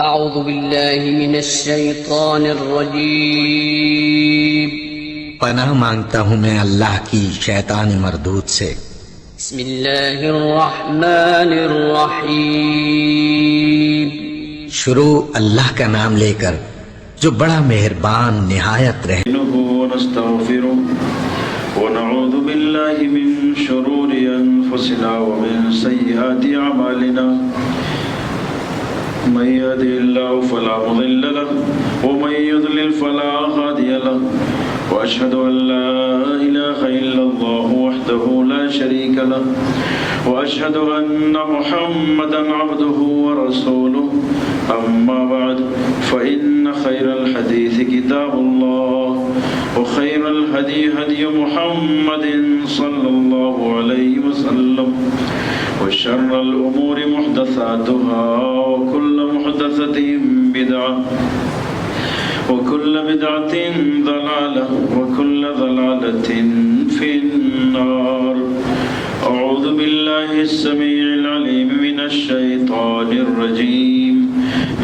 اعوذ باللہ من الشیطان الرجیم پناہ مانگتا ہوں میں اللہ کی شیطان مردود سے۔ بسم اللہ الرحمن الرحیم شروع اللہ کا نام لے کر جو بڑا مہربان نہایت رحم۔ ونستغفره ونعوذ بالله من شرور أنفسنا ومن سيئات أعمالنا من يهده الله فلا مضل له ومن يضلل فلا هادي له وأشهد أن لا إله إلا الله وحده لا شريك له وأشهد أن محمدا عبده ورسوله أما بعد فإن خير الحديث كتاب الله وخير الهدي هدي محمد صلى الله عليه وسلم وشر الأمور محدثاتها وكل محدثة بدعة وكل بدعة ضلالة وكل ضلالة في النار أعوذ بالله السميع العليم من الشيطان الرجيم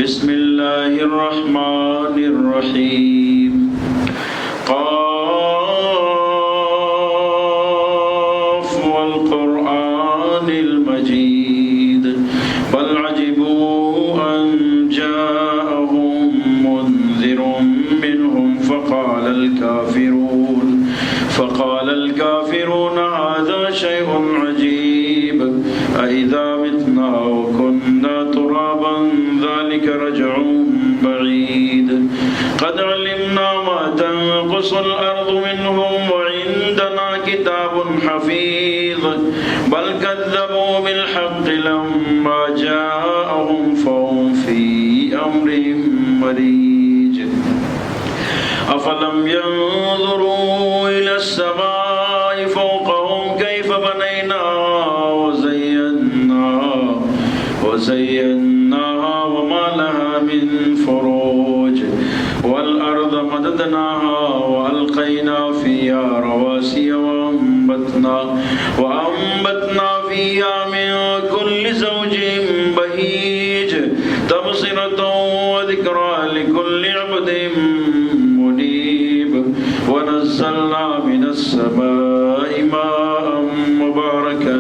بسم الله الرحمن الرحيم قاف والقرآن المجيد بل عجبوا أن جاءهم منذر منهم فقال الكافرون هذا شيء عجيب أإذا متنا وكنا ترابا ذلك رجع بعيد قد علمنا ما تنقص الأرض منهم وعندنا كتاب حفيظ بل كذبوا بالحق لما جاءهم فهم في أمر مريج أفلم ينظروا إلى السماء فوقهم كيف بنيناها وزيناها وما لها من فروج والأرض مددناها وألقينا فيها رواسي وأنبتنا فيها من كل زوج بهيج تبصرة وذكرى لكل عبد منيب ونزلنا من السماء ماء مباركا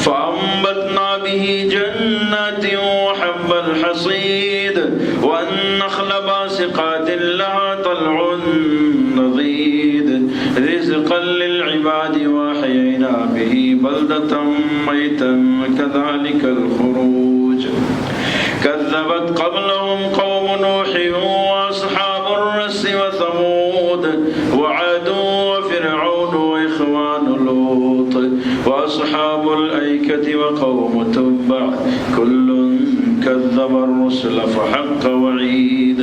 فأنبتنا به جنات وحب الحصيد والنخل باسقات لها طلع نضيد رزقا للعباد وأحيينا به بلدة ميتا كذلك الخروج كذبت قبلهم قوم نوح وأصحاب الرس وثمود وعاد وفرعون وإخوان لوط وأصحاب الأيكة وقوم تبع كل كذب الرسل فحق وعيد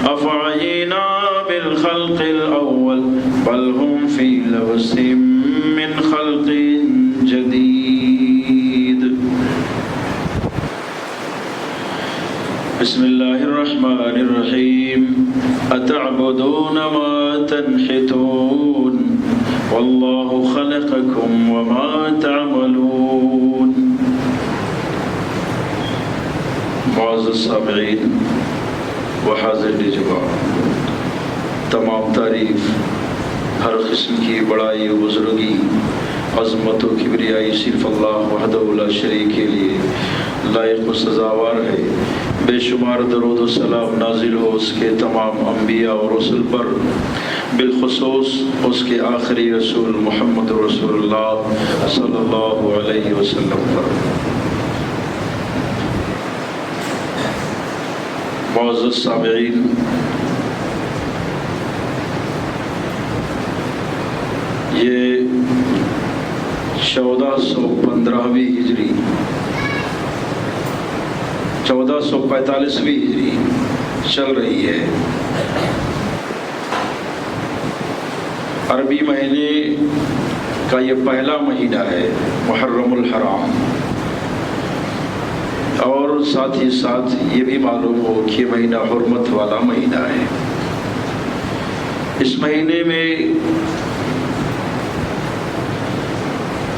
أفعينا بالخلق الأول بل هم في لبس من خلق جديد بسم الله الرحمن الرحيم أتعبدون ما تنحتون والله خلقكم وما تعملون معزز سامعین وحاضر جواب، تمام تعریف ہر قسم کی بڑائی و بزرگی، عظمت و کبریائی صرف اللہ وحدہ لا شریک کے لیے لائق و سزاوار ہے۔ بے شمار درود و سلام نازل ہو اس کے تمام انبیاء اور رسل پر، بالخصوص اس کے آخری رسول محمد رسول اللہ صلی اللہ علیہ وسلم پر۔ معزز سامعین، یہ 1415ویں ہجری 1445ویں ہجری چل رہی ہے۔ عربی مہینے کا یہ پہلا مہینہ ہے، محرم الحرام، اور ساتھ ہی ساتھ یہ بھی معلوم ہو کہ یہ مہینہ حرمت والا مہینہ ہے۔ اس مہینے میں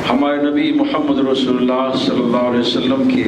ہمارے نبی محمد رسول اللہ صلی اللہ علیہ وسلم کے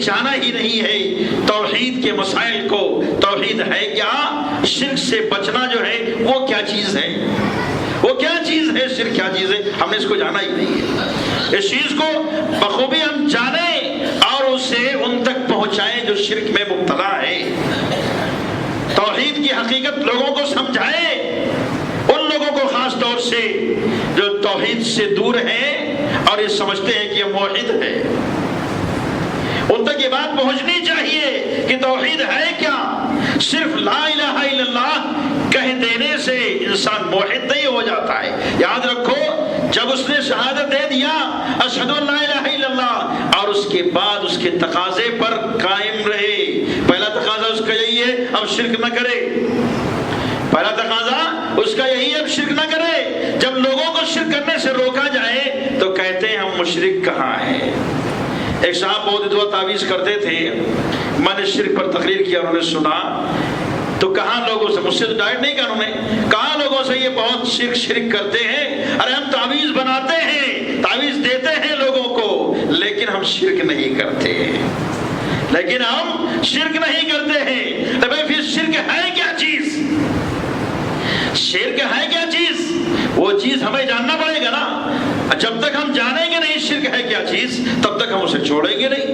جانا ہی نہیں ہے توحید کے مسائل کو، توحید ہے کیا، شرک سے بچنا جو ہے وہ کیا چیز ہے، وہ کیا چیز ہے، شرک کیا چیز ہے، ہم نے اس کو جانا ہی نہیں ہے۔ اس چیز کو بخوبی ہم جانیں اور اسے ان تک پہنچائیں جو شرک میں مبتلا ہے، توحید کی حقیقت لوگوں کو سمجھائیں، ان لوگوں کو خاص طور سے جو توحید سے دور ہیں اور یہ سمجھتے ہیں کہ یہ موحد ہے، ان تک یہ بات پہنچنی چاہیے کہ توحید ہے کیا۔ صرف لا الہ الا اللہ کہہ دینے سے انسان موحد نہیں ہو جاتا ہے۔ یاد رکھو، جب اس نے شہادت دے دیا اشہد ان لا الہ الا اللہ، اور اس کے بعد اس کے تقاضے پر قائم رہے، پہلا تقاضا اس کا یہی ہے اب شرک نہ کرے، پہلا تقاضا اس کا یہی ہے اب شرک نہ کرے۔ جب لوگوں کو شرک کرنے سے روکا جائے تو کہتے ہیں ہم مشرک کہاں ہیں۔ ایک صاحب بہت دعا تعویذ کرتے تھے، میں نے شرک پر تقریر کیا، انہوں نے سنا تو کہاں لوگوں سے، مجھ سے تو ڈائریکٹ نہیں کہا انہوں نے، کہاں لوگوں سے یہ بہت شرک کرتے ہیں، ارے ہم تعویذ بناتے ہیں، تعویذ دیتے ہیں لوگوں کو، لیکن ہم شرک نہیں کرتے، لیکن ہم شرک نہیں کرتے ہیں۔ تو بھائی پھر شرک ہے کیا چیز، شرک ہے کیا چیز، وہ چیز ہمیں جاننا پڑے گا نا۔ جب تک ہم جانیں گے نہیں شرک ہے کیا چیز، تب تک ہم اسے چھوڑیں گے نہیں۔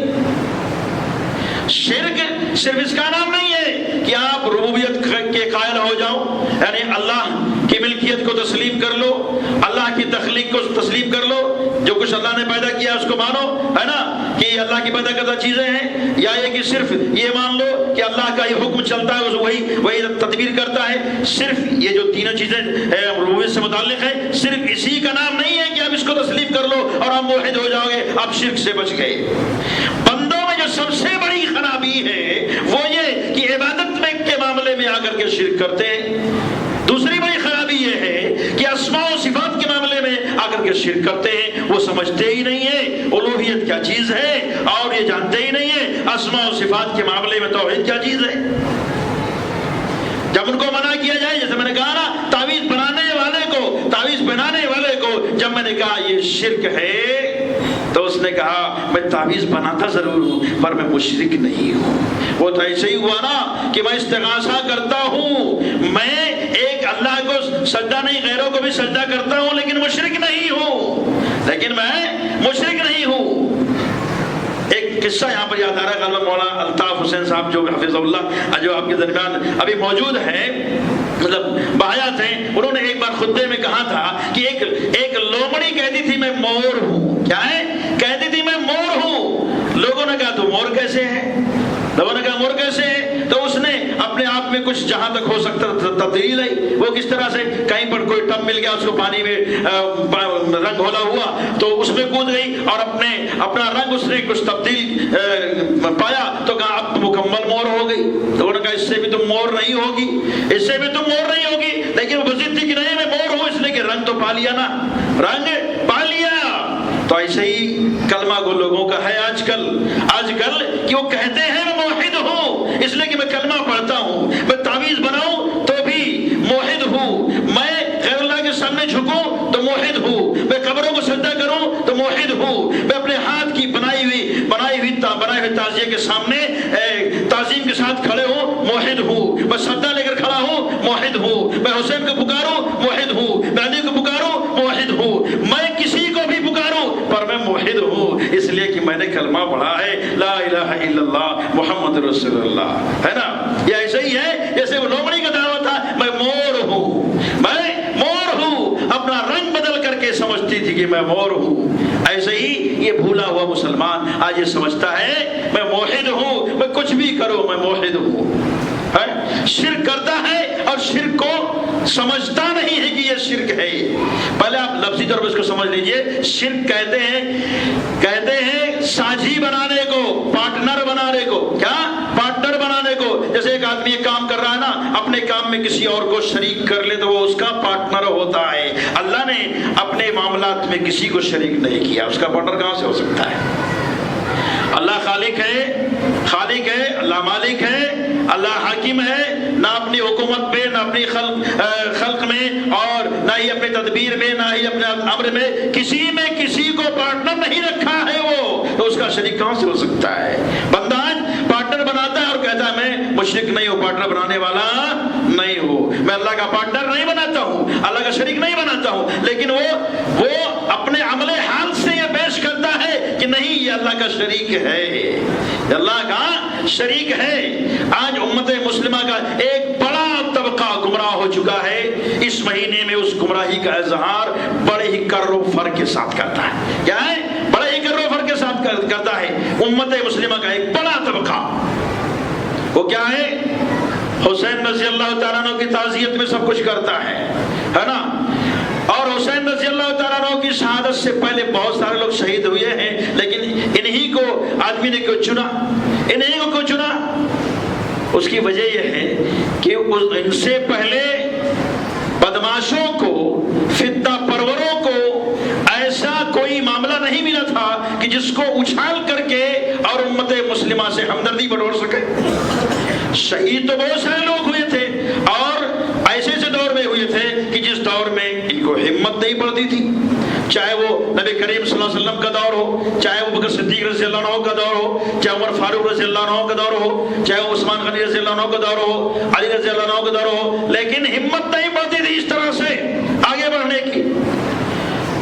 شرک صرف اس کا نام نہیں ہے کہ آپ ربوبیت کے قائل ہو جاؤ، یعنی اللہ کی ملکیت کو تسلیم کر لو، اللہ کی تخلیق کو تسلیم کر لو، جو کچھ اللہ نے پیدا کیا اس کو مانو، ہے نا، کہ اللہ کی پیدا کردہ چیزیں ہیں، یا یہ کہ صرف یہ مان لو کہ اللہ کا یہ حکم چلتا ہے، وہی تدبیر کرتا ہے۔ صرف یہ جو تینوں چیزیں ربوبیت سے متعلق ہیں، صرف اسی کا نام نہیں ہے کہ آپ اس کو تسلیم کر لو اور آپ موحد ہو جاؤ گے، آپ شرک سے بچ گئے۔ بندوں میں جو سب سے بڑی خرابی ہے وہ یہ کہ عبادت میں کے معاملے میں آ کر کے شرک کرتے ہیں۔ دوسری بڑی خرابی یہ ہے کہ اسماء و صفات کے معاملے میں آ کر کے شرک کرتے ہیں، وہ سمجھتے ہی نہیں ہیں الوہیت کیا چیز ہے، اور یہ جانتے ہی نہیں ہیں اسماء و صفات کے معاملے میں توحید کیا چیز ہے۔ جب ان کو منع کیا جائے، جیسے میں نے کہا نا، تعویذ بنانے والے کو جب میں نے کہا یہ شرک ہے تو اس نے کہا میں تعویذ بناتا ضرور ہوں پر میں مشرک نہیں ہوں۔ وہ تو ایسے ہی ہوا نا کہ میں استغاثہ کرتا ہوں، میں ایک اللہ کو سجدہ نہیں غیروں کو بھی سجدہ کرتا ہوں، لیکن مشرک نہیں ہوں، لیکن میں مشرک نہیں ہوں۔ ایک قصہ یہاں پر یاد آ رہا ہے، غالباً مولانا الطاف حسین صاحب جو حفظ اللہ جو آپ کے درمیان ابھی موجود ہے، مطلب بحیات ہیں، انہوں نے ایک بار خطبے میں کہا تھا کہ ایک لومڑی کہتی تھی میں مور ہوں۔ کیا ہے؟ کہتی تھی میں مور ہوں۔ لوگوں نے کہا تو مور کیسے ہے، لوگوں نے کہا مور کیسے ہے، تو اس نے اپنے آپ میں کچھ جہاں تک ہو سکتا تبدیلی لائی۔ وہ کس طرح سے، کہیں پر کوئی ٹب مل گیا اس کو پانی میں رنگ گھولا ہوا تو اس میں کود گئی اور اپنا رنگ اس نے کچھ تبدیل پایا تو کہا اب تو مکمل مور ہو گئی۔ تو انہوں نے کہا اس سے بھی تم مور نہیں ہوگی، اس سے بھی تم مور نہیں ہوگی، لیکن وہ ضد تھی کہ نہیں میں مور ہوں، اس نے کہ رنگ تو پا لیا نا، رنگ پا لیا۔ تو ایسے ہی کلمہ کو لوگوں کا ہے آج کل کہ وہ کہتے ہیں میں موحد ہوں اس لیے کہ میں کلمہ پڑھتا ہوں، میں تعویذ بناؤں تو بھی موحد ہوں، میں غیر اللہ کے سامنے جھکوں تو موحد ہوں، میں قبروں کو سجدہ کروں تو موحد ہوں، میں اپنے ہاتھ کی بنائی ہوئی تعزیے کے سامنے تعظیم کے ساتھ کھڑے ہوں موحد ہوں، میں سجدہ لے کر کھڑا ہوں موحد ہوں، میں حسین کو پکاروں موحد ہوں، میں علی کو پکاروں موحد ہوں، میں کسی کو بھی پکاروں پر میں موحد ہوں، اس لیے کہ میں نے کلمہ پڑھا ہے لا الہ الا اللہ محمد رسول اللہ، ہے نا۔ یہ ایسے ہی ہے جیسے وہ لومڑی کا دعویٰ تھا میں مور ہوں، اپنا رنگ بدل کر کے سمجھتی تھی کہ میں مور ہوں۔ ایسے ہی یہ بھولا ہوا مسلمان آج یہ سمجھتا ہے میں موحد ہوں، میں کچھ بھی کروں میں موحد ہوں، شرک کرتا ہے اور شرک کو سمجھتا نہیں ہے کہ یہ شرک ہے۔ پہلے آپ لفظی طور پر اس کو سمجھ لیجئے، شرک کہتے ہیں ساجی بنانے کو، پارٹنر بنانے کو۔ کیا؟ پارٹنر بنانے کو۔ جیسے ایک آدمی ایک کام کر رہا ہے نا، اپنے کام میں کسی اور کو شریک کر لے تو وہ اس کا پارٹنر ہوتا ہے۔ اللہ نے اپنے معاملات میں کسی کو شریک نہیں کیا، اس کا پارٹنر کہاں سے ہو سکتا ہے؟ اللہ خالق ہے، اللہ مالک ہے، اللہ حاکم ہے، نہ اپنی حکومت پہ، نہ اپنی خلق میں، اور نہ ہی اپنے تدبیر میں نہ ہی اپنے امر میں کسی کو پارٹنر نہیں رکھا ہے وہ، تو اس کا شریک کہاں سے ہو سکتا ہے؟ بندہ پارٹنر بناتا ہے اور کہتا ہے میں مشرک نہیں ہوں، پارٹنر بنانے والا نہیں ہوں، میں اللہ کا پارٹنر نہیں بناتا ہوں، اللہ کا شریک نہیں بناتا ہوں، لیکن وہ اپنے عمل حال سے یہ پیش کرتا ہے کہ نہیں یہ اللہ کا شریک ہے، اللہ کا شریک ہے۔ آج امت مسلمہ کا ایک بڑا طبقہ گمراہ ہو چکا ہے، اس مہینے میں اس گمراہی کا اظہار بڑے ہی کر و فر کے ساتھ کرتا ہے۔ کیا ہے؟ بڑے ہی کر و فر کے ساتھ کرتا ہے امت مسلمہ کا ایک بڑا طبقہ۔ وہ کیا ہے؟ حسین رضی اللہ تعالیٰ عنہ کی تعزیت میں سب کچھ کرتا ہے نا، اور حسین رضی اللہ تعالیٰ عنہ کی شہادت سے پہلے بہت سارے لوگ شہید ہوئے ہیں، لیکن انہی کو آدمی نے کیوں چنا؟ انہی کو کیوں چنا؟ اس کی وجہ یہ ہے کہ ان سے پہلے بدماشوں کو، فتنہ پروروں کو ایسا کوئی معاملہ نہیں ملا تھا کہ جس کو اچھال کر کے اور امت مسلمہ سے ہمدردی بٹور سکے۔ شہید تو بہت سارے لوگ ہوئے تھے، اور ایسے دور میں ہوئے تھے کہ جس دور میں ان کو ہمت نہیں پڑتی تھی، چاہے وہ نبی کریم صلی اللہ علیہ وسلم کا دور ہو، چاہے وہ بکر صدیق رضی اللہ عنہ کا دور ہو، چاہے عمر فاروق رضی اللہ عنہ کا دور ہو، چاہے وہ عثمان غنی رضی اللہ عنہ کا دور ہو، علی رضی اللہ عنہ کا دور ہو، لیکن ہمت نہیں پڑتی تھی اس طرح سے آگے بڑھنے کی۔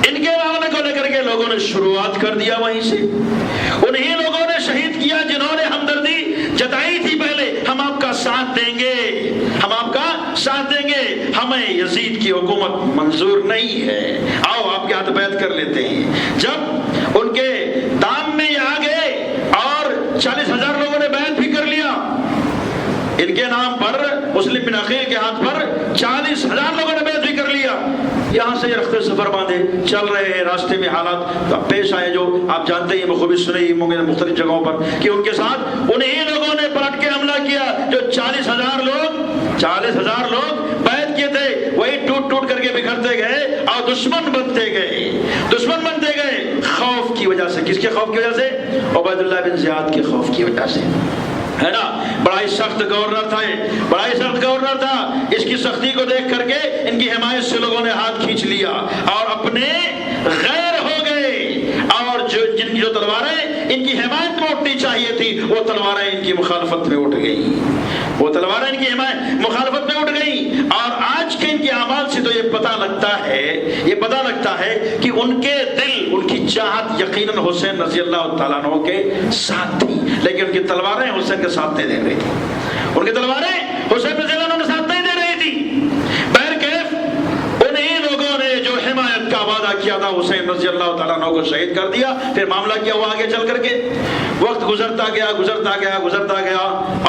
ان کے معاملے کو لے کر کے لوگوں نے شروعات کر دیا وہیں سے، انہی لوگوں نے شہید کیا جنہوں نے ہمدردی جتائی تھی پہلے، ہم آپ کا ساتھ دیں گے، ہم آپ کا ساتھ دیں گے، ہمیں یزید کی حکومت منظور نہیں ہے، آؤ آپ کے ہاتھ بیعت کر لیتے ہیں۔ جب ان کے دام میں یہ آ گئے اور 40,000 لوگوں نے بیعت بھی کر لیا ان کے نام پر، مسلم بن عقیل کے ہاتھ پر 40,000 لوگوں نے بیعت بھی کر لیا، یہاں سے یہ رخت سفر باندھے چل رہے ہیں، راستے میں حالات پیش آئے جو آپ جانتے ہیں، بخوبی سنی مختلف جگہوں پر، کہ ان کے ساتھ انہی لوگوں نے پلٹ کے حملہ کیا جو 40,000 لوگ بیعت کیے تھے، وہی ٹوٹ ٹوٹ کر کے بکھرتے گئے اور دشمن بنتے گئے خوف کی وجہ سے۔ کس کے خوف کی وجہ سے؟ عبید اللہ بن زیاد کے خوف کی وجہ سے، ہے نا۔ بڑا ہی سخت گورنر تھا، اس کی سختی کو دیکھ کر کے ان کی حمایت سے لوگوں نے ہاتھ کھینچ لیا اور اپنے غیر ہو گئے، اور جن کی جو تلواریں ان کی حمایت میں اٹھنی چاہیے تھی وہ تلواریں ان کی مخالفت میں اٹھ گئی، اور آج کے ان کے اعمال سے تو یہ پتہ لگتا ہے کہ ان کے دل، ان کی چاہت یقیناً حسین رضی اللہ تعالیٰ عنہ کے ساتھ تھی، لیکن ان کی تلواریں حسین کے ساتھ نہیں دے رہی تھی، ان کی تلواریں حسین رضی اللہ عنہ کے ساتھ نہیں دے رہی تھی۔ بہرکیف انہی لوگوں نے جو حمایت کا وعدہ کیا تھا حسین رضی اللہ تعالیٰ عنہ کو شہید کر دیا، پھر معاملہ کیا ہوا آگے چل کر کے، وقت گزرتا گیا،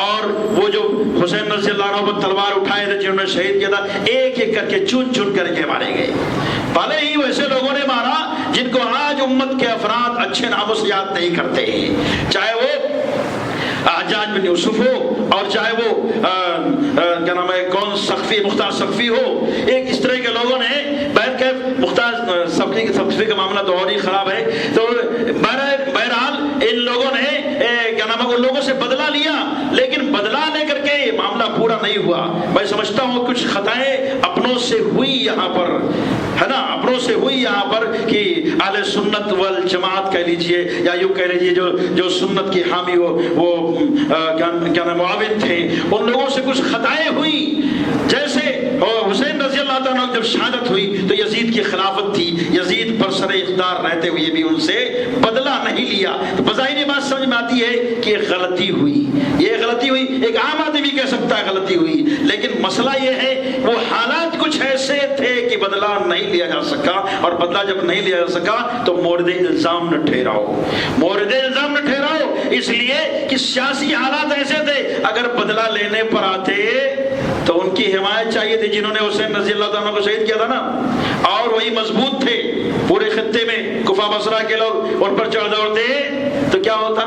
اور وہ جو حسین رضی اللہ عنہ پر تلوار اٹھائے تھے جنہوں نے شہید کیا تھا، ایک ایک کر کے چن کر کے مارے گئے۔ بھلے ہی ویسے لوگوں نے مارا جن کو آج امت کے افراد اچھے ناموں سے یاد نہیں کرتے ہیں، چاہے وہ حجاج بن یوسف ہو، اور چاہے وہ کیا نام ہے مختار سقفی ہو، ایک اس طرح کے لوگوں نے مختار سقفی کا معاملہ تو اور ہی خراب ہے، تو بہرحال ان لوگوں نے کیا نام ہے ان لوگوں سے بدلہ لیا، لیکن بدلہ لے کر کے یہ معاملہ پورا نہیں ہوا۔ میں سمجھتا ہوں کچھ خطائیں اپنوں سے ہوئی یہاں پر، ہے نا، اپنوں سے ہوئی یہاں پر، کہ اہل سنت والجماعت کہہ لیجئے یا یوں کہہ لیجئے جو سنت کی حامی ہو، وہ کیا نام معاون تھے، ان لوگوں سے کچھ خطائیں ہوئی۔ جیسے حسین رضی اللہ تعالیٰ عنہ جب شہادت ہوئی تو یزید کی خلافت تھی، یزید پر سر اقتدار رہتے ہوئے بھی ان سے بدلہ نہیں لیا، تو بظاہر یہ بات سمجھ میں آتی ہے کہ یہ غلطی ہوئی، ایک عام آدمی بھی کہہ سکتا ہے غلطی ہوئی، لیکن مسئلہ یہ ہے وہ حالات کچھ ایسے تھے کہ بدلہ نہیں لیا جا سکا، اور بدلہ جب نہیں لیا جا سکا تو مورد الزام نہ ٹھہراؤ، اس لیے کہ سیاسی حالات ایسے تھے، اگر بدلہ لینے پر آتے تو ان کی حمایت چاہیے تھی جنہوں نے حسین رضی اللہ تعالیٰ کو شہید کیا تھا نا، اور وہی مضبوط تھے پورے خطے میں، کوفہ بصرہ کے لوگ ان پر چڑھ دوڑتے تو کیا ہوتا؟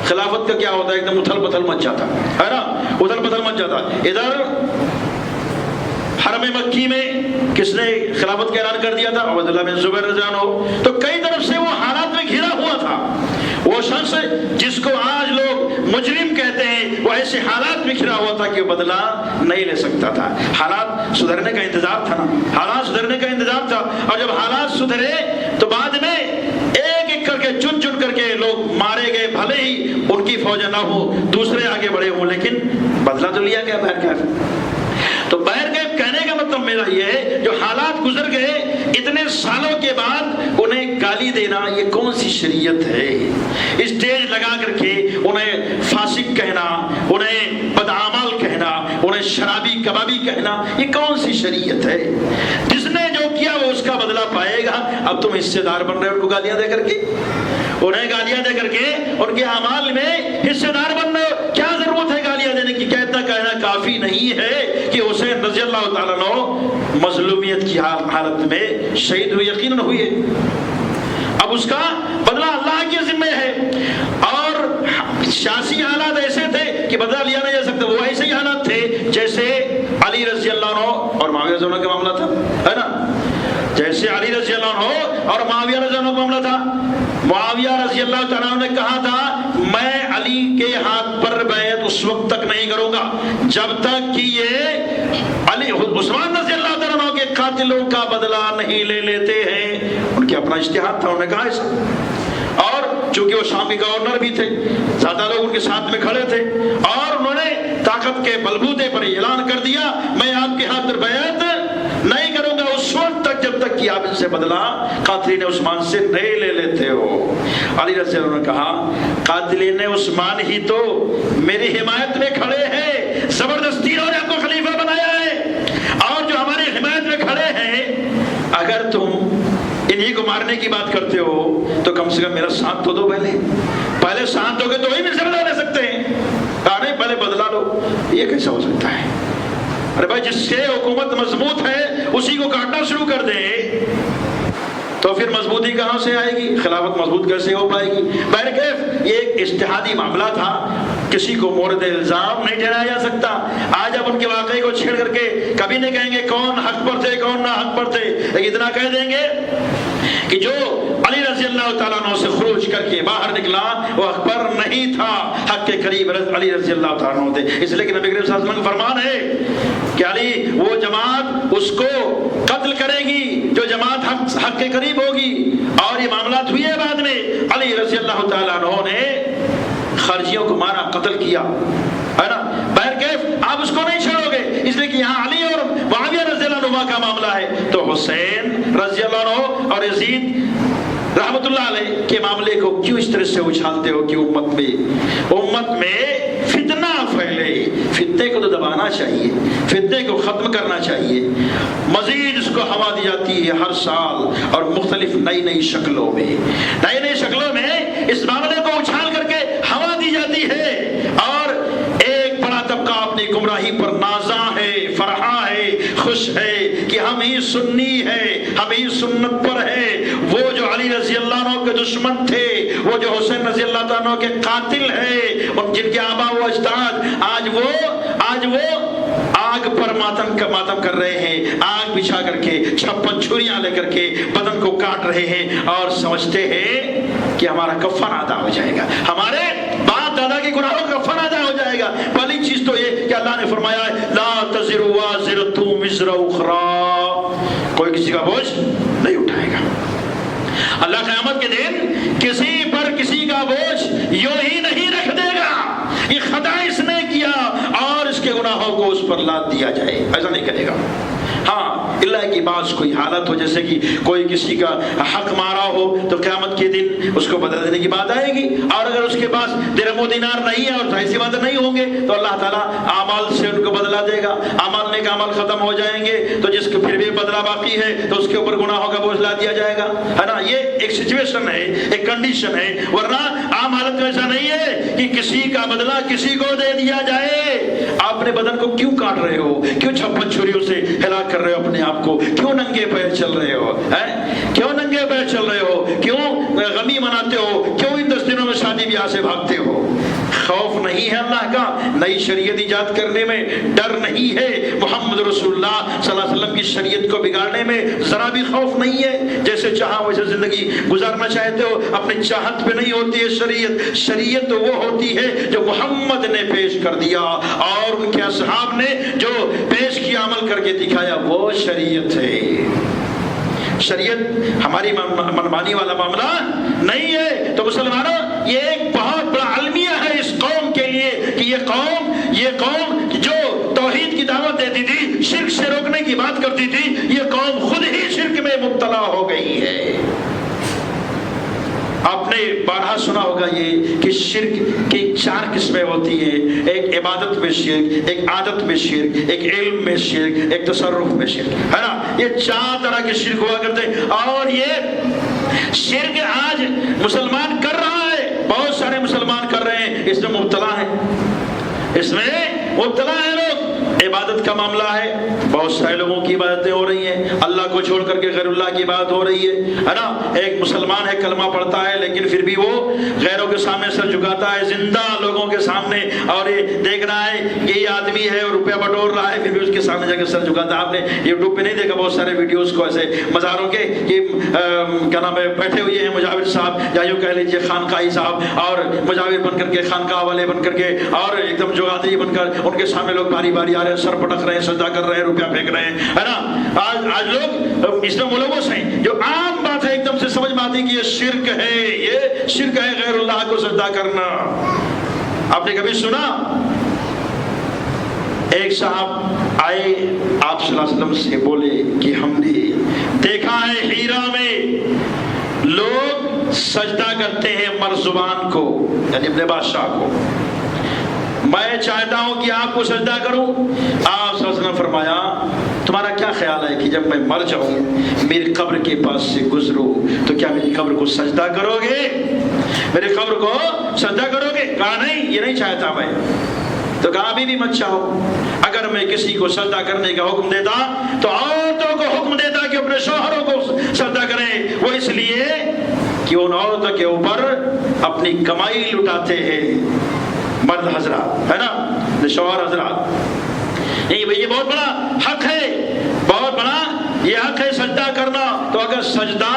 خلافت کا کیا ہوتا ہے؟ ایک دم اتھل پتھل مچ جاتا ہے نا، اتھل پتھل مچ جاتا۔ ادھر حرم مکی میں کس نے خلافت کا اعلان کر دیا تھا؟ عبداللہ بن زبیر رضی اللہ عنہ، تو کئی طرف سے وہ حالات میں گھرا ہوا تھا، وہ شخص جس کو آج لوگ مجرم کہتے ہیں وہ ایسے حالات میں گھرا ہوا تھا کہ وہ بدلہ نہیں لے سکتا تھا. حالات سدھرنے کا انتظار تھا نا, حالات سدھرنے کا انتظار تھا. اور جب حالات سدھرے تو بعد میں ایک ایک کر کے چن چن کر کے لوگ مارے گئے, بھلے ہی ان کی فوج نہ ہو, دوسرے آگے بڑھے ہوں, لیکن بدلہ تو لیا گیا بہرکیف. تو بہرکیف کہنے کا مطلب میرا یہ ہے جو حالات گزر گئے اتنے سالوں کے بعد انہیں گالی دینا یہ کون سی شریعت ہے؟ اسٹیج لگا کر کے انہیں فاسق کہنا, انہیں بدعمل کہنا, انہیں شرابی کبابی کہنا, یہ کون سی شریعت ہے؟ جس نے جو کیا وہ اس کا بدلہ پائے گا. اب تم حصے دار بن رہے ہو ان کو گالیاں دے کر کے, انہیں گالیاں دے کر کے ان کے اعمال میں حصے دار بن رہے ہو. کیا ضرورت ہے گالیاں دینے کی؟ کہنا کافی نہیں ہے کہ حسین رضی اللہ تعالیٰ عنہ مظلومیت کی حالت میں شہید ہوئے, یقیناً ہوئے. اب اس کا بدلہ اللہ کے ذمہ ہے. اور سیاسی حالات ایسے تھے کہ بدلہ لیا نہیں جا سکتا. وہ ایسے ہی حالات تھے جیسے علی رضی اللہ عنہ اور معاویہ رضی اللہ عنہ کا معاملہ تھا, ہے نا. جیسے علی رضی اللہ عنہ اور معاویہ رضی اللہ عنہ کا معاملہ تھا. معاویہ رضی اللہ تعالیٰ عنہ نے کہا تھا میں علی کے ہاتھ پر بیعت اس وقت تک نہیں کروں گا جب تک کہ یہ علی عثمان رضی اللہ تعالیٰ عنہ کے قاتلوں کا بدلہ نہیں لے لیتے ہیں. ان کے اپنا اجتہاد تھا, انہوں نے کہا ایسا. اور چونکہ وہ شام کے گورنر بھی تھے, زیادہ لوگ ان کے ساتھ میں کھڑے تھے, اور انہوں نے طاقت کے بلبوتے پر اعلان کر دیا میں آپ کے ہاتھ پر بیعت نہیں کروں گا اس وقت تک جب تک کہ آپ ان سے بدلہ قاتلین عثمان سے نہیں لے لیتے ہو. علی رضی اللہ عنہ نے کہا قاتلین عثمان ہی تو میری حمایت میں کھڑے ہیں, زبردستی انہوں نے آپ کو خلیفہ بنایا ہے, اور جو ہماری حمایت میں کھڑے ہیں اگر تم انہی کو مارنے کی بات کرتے ہو تو کم سے کم میرا ساتھ تو دو. پہلے ساتھ دو گے تو ہی میرے سے بدلہ لے سکتے ہیں. کہا نہیں پہلے بدلہ لو. یہ کیسا ہو سکتا ہے؟ ارے بھائی جس سے حکومت مضبوط ہے اسی کو کاٹنا شروع کر دے تو پھر مضبوطی کہاں سے آئے گی؟ خلافت مضبوط کیسے ہو پائے گی؟ بہرکیف یہ ایک اجتہادی معاملہ تھا, کسی کو مورد الزام نہیں ٹھہرایا جا سکتا. آج اب ان کے واقعے کو چھیڑ کر کے کبھی نہیں کہیں گے کون حق پر تھے کون نہ حق پر تھے, لیکن اتنا کہہ دیں گے کہ جو علی رضی اللہ تعالیٰ عنہ سے خروج کر کے باہر نکلا وہ حق پر نہیں تھا, حق کے قریب علی رضی اللہ تعالیٰ عنہ تھے. اس لیے کہ نبی کریم صلی اللہ علیہ وسلم کا فرمان ہے کہ علی وہ جماعت اس کو قتل کرے گی جو جماعت حق کے قریب ہوگی. اور یہ معاملات ہوئے بعد میں علی رضی اللہ تعالیٰ عنہ نے خارجیوں کو مارا, قتل کیا, ہے نا. بہرکیف آپ اس کو نہیں چھوڑو گے, اس لیے کہ یہاں علی اور معاویہ رضی اللہ عنہ کا معاملہ ہے تو حسین رضی اللہ عنہ اور یزید رحمت اللہ علیہ کے معاملے کو کیوں اس طرح سے اچھالتے ہو کہ امت میں فتنہ پھیلے؟ فتنے کو تو دبانا چاہیے, فتنے کو ختم کرنا چاہیے. مزید اس کو ہوا دی جاتی ہے ہر سال اور مختلف نئی شکلوں میں اس معاملے کو اچھال کر کے ہوا دی جاتی ہے. اور ایک بڑا طبقہ اپنی گمراہی پر نازاں ہے, فرحاں ہے, خوش ہے کہ ہم ہی سنی ہے, ہم ہی سنت پر ہے. وہ جو علی رضی اللہ عنہ کے دشمن تھے, وہ جو حسین رضی اللہ تعالیٰ عنہ کے قاتل ہیں, اور جن کے آبا و اجداد آج وہ آگ پر ماتم کر رہے ہیں, آگ بچھا کر کے 56 چھریاں لے کر کے بدن کو کاٹ رہے ہیں اور سمجھتے ہیں کہ ہمارا کفن ادا ہو جائے گا, ہمارے باپ دادا کے گناہوں کا کفن ادا ہو جائے گا. پہلی چیز تو یہ کہ اللہ نے فرمایا ہے لا تزر وازرۃ وزر اخرى, کوئی کسی کا بوجھ نہیں اٹھائے گا. اللہ قیامت کے دن کسی پر کسی کا بوجھ یوں ہی نہیں رکھ دے گا یہ خطا اس نے کیا اور اس کے گناہوں کو اس پر لاد دیا جائے, ایسا نہیں کرے گا. ہاں اللہ کی بات کوئی حالت ہو جیسے کہ کوئی کسی کا حق مارا ہو تو قیامت کے دن اس کو بدل دینے کی بات آئے گی, اور اگر اس کے پاس درہم و دینار نہیں ہے اور ایسی باتیں نہیں ہوں گے تو اللہ تعالیٰ اعمال سے ان کو بدلا دے گا. اعمال نیک اعمال ختم ہو جائیں گے تو جس کو پھر بھی بدلہ باقی ہے تو اس کے اوپر گناہوں کا بوجھ لا دیا جائے گا, ہے نا. یہ ایک سچویشن ہے, ایک کنڈیشن ہے, ورنہ عام حالت میں ایسا نہیں ہے کہ کسی کا بدلہ کسی کو دے دیا جائے. آپ اپنے بدن کو کیوں کاٹ رہے ہو, کیوں 56 چھریوں سے ہلاک کر رہے ہو اپنے آپ کو, کیوں ننگے پیر چل رہے ہو, کیوں ننگے پیر چل رہے ہو, کیوں غمی مناتے ہو, کیوں ان 10 دنوں میں شادی بیاہ سے بھاگتے ہو؟ خوف نہیں ہے اللہ کا، نئی شریعت ایجاد کرنے میں ڈر نہیں ہے، محمد رسول اللہ صلی اللہ علیہ وسلم کی شریعت کو بگاڑنے میں ذرا بھی خوف نہیں ہے، جیسے چاہا ویسے زندگی گزارنا چاہتے ہو، اپنی چاہت پہ نہیں ہوتی ہے شریعت، شریعت تو وہ ہوتی ہے جو محمد نے پیش کر دیا اور ان کے اصحاب نے جو پیش کیا عمل کر کے دکھایا، وہ شریعت ہے۔ شریعت ہماری منمانی والا معاملہ نہیں ہے۔ تو مسلمانوں، یہ ایک بہت بڑا المیہ ہے اس قوم کے لیے کہ یہ قوم جو توحید کی دعوت دیتی تھی، شرک سے روکنے کی بات کرتی تھی، یہ قوم خود ہی شرک میں مبتلا ہو گئی ہے۔ آپ نے بارہا سنا ہوگا یہ کہ شرک کی 4 قسمیں ہوتی ہیں، ایک عبادت میں شرک، ایک عادت میں شرک، ایک علم میں شرک، ایک تصرف میں شرک، ہے نا؟ یہ 4 طرح کے شرک ہوا کرتے ہیں، اور یہ شرک آج مسلمان کر رہا ہے، بہت سارے مسلمان کر رہے ہیں، اس میں مبتلا ہے، اس میں مبتلا ہے لوگ۔ عبادت کا معاملہ ہے، بہت سارے لوگوں کی عبادتیں ہو رہی ہیں، اللہ کو چھوڑ کر کے غیر اللہ کی عبادت ہو رہی ہے نا؟ ایک مسلمان ہے، کلمہ پڑھتا ہے، لیکن پھر بھی وہ غیروں کے سامنے سر جھکاتا ہے، زندہ لوگوں کے سامنے، اور یہ دیکھ رہا ہے کہ یہ آدمی ہے اور روپیہ بٹور رہا ہے، پھر بھی اس کے سامنے جا کے سر جھکاتا ہے۔ آپ نے یوٹیوب پہ نہیں دیکھا بہت سارے ویڈیوز کو ایسے مزاروں کے کہ کیا نام ہے، بیٹھے ہوئے ہیں مجاور صاحب یا یوں کہہ لیجیے خانقاہی صاحب، اور مجاور بن کر کے، خانقاہ والے بن کر کے، اور ایک دم جگاتی بن کر ان کے سامنے لوگ باری باری آ رہے ہیں، سر پٹک رہے ہیں، سجدہ کر رہے ہیں، روپیہ پھینک رہے ہیں، ہے نا؟ آج لوگ اس میں ملوث ہیں، جو عام بات ہے ایک دم سے سمجھ میں آتی کہ یہ شرک ہے، یہ شرک ہے غیر اللہ کو سجدہ کرنا۔ آپ نے کبھی سنا ایک صاحب آئے آپ صلی اللہ علیہ وسلم سے بولے کہ ہم نے دیکھا ہے ہیرا میں لوگ سجدہ کرتے ہیں مرزبان کو، یعنی اپنے بادشاہ کو، میں چاہتا ہوں کہ آپ کو سجدہ کروں۔ آپ صلی اللہ علیہ وسلم فرمایا تمہارا کیا خیال ہے کہ جب میں مر جاؤں، میری قبر کے پاس سے گزرو، تو کیا میری قبر کو سجدہ کرو گے؟ میری قبر کو سجدہ کرو گے؟ کہا نہیں، یہ نہیں چاہتا میں۔ تو کہا ابھی بھی مت چاہو، اگر میں کسی کو سجدہ کرنے کا حکم دیتا تو عورتوں کو حکم دیتا کہ اپنے شوہروں کو سجدہ کریں، وہ اس لیے کہ ان عورتوں کے اوپر اپنی کمائی لٹاتے ہیں مرد حضرات، ہے نا، شوہر حضرات۔ یہ بہت بڑا حق ہے، بہت بڑا یہ حق ہے سجدہ کرنا۔ تو اگر سجدہ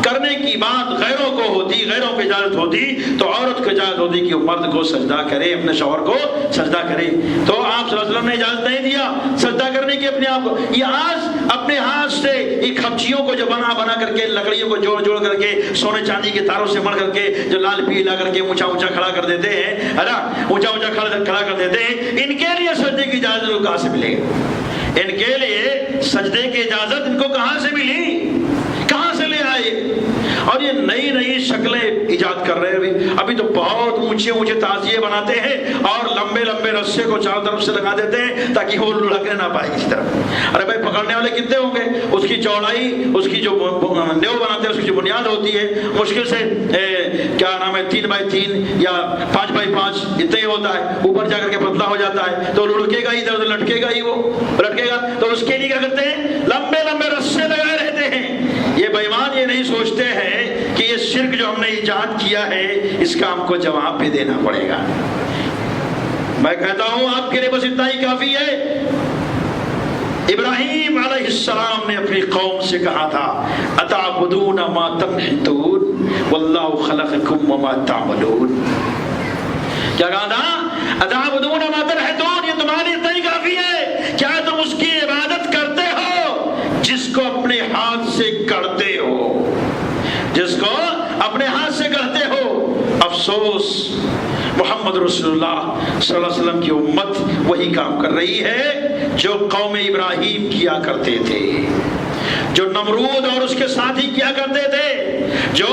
کرنے کی بات غیروں کو ہوتی، غیروں کو اجازت ہوتی، تو عورت کو اجازت ہوتی کہ وہ مرد کو سجدہ کرے، اپنے شوہر کو سجدہ کرے۔ تو آپ صلی اللہ علیہ وسلم نے اجازت نہیں دیا سجدہ کرنے کی اپنے آپ کو۔ یہ آج اپنے ہاتھ سے یہ کھپچیوں کو جو بنا کر کے، لکڑیوں کو جوڑ کر کے، سونے چاندی کے تاروں سے مڑ کر کے، جو لال پیلا کر کے اونچا اونچا کھڑا کر دیتے ہیں، ہے نا، اونچا اونچا کھڑا کر دیتے ہیں، ان کے لیے سجدے کی اجازت کہاں سے ملے گی؟ ان کے لیے سجدے کی اجازت ان کو کہاں سے ملی؟ کہاں سے لے آئے؟ اور یہ نئی شکلیں ایجاد کر رہے ہیں۔ ابھی تو بہت اونچے تعزیے بناتے ہیں اور لمبے رسے کو چاروں طرف سے لگا دیتے ہیں تاکہ وہ لڑکنے نہ پائے کسی طرف۔ ارے بھائی پکڑنے والے کتنے ہوں گے؟ اس کی چوڑائی، اس کی جو نیو بناتے ہیں، اس کی جو بنیاد ہوتی ہے، مشکل سے کیا نام ہے 3x3 یا 5x5 اتنا ہی ہوتا ہے، اوپر جا کر کے پتلا ہو جاتا ہے، تو لڑکے گا ہی، ادھر ادھر لٹکے گا ہی، وہ لٹکے گا۔ تو اس کے لیے کیا کرتے ہیں؟ لمبے رسے لگائے رہتے ہیں۔ یہ بے ایمان یہ نہیں سوچتے ہیں کہ یہ شرک جو ہم نے ایجاد کیا ہے، اس کا ہم کو جواب بھی دینا پڑے گا۔ میں کہتا ہوں آپ کے لیے بس اتنا ہی کافی ہے۔ ابراہیم علیہ السلام نے اپنی قوم سے کہا تھا اتعبدون ما تنحتون واللہ خلقکم وما تعملون۔ کیا کہا تھا؟ اتعبدون ما تنحتون، یہ تمہارے اتنا ہی کافی ہے۔ کیا تم اس کی عبادت کرتے ہو جس کو اپنے ہاتھ سے کرتے ہو، جس کو اپنے ہاتھ سے کرتے ہو؟ افسوس محمد رسول اللہ صلی اللہ علیہ وسلم کی امت وہی کام کر رہی ہے جو قوم ابراہیم کیا کرتے تھے، جو نمرود اور اس کے ساتھی کیا کرتے تھے، جو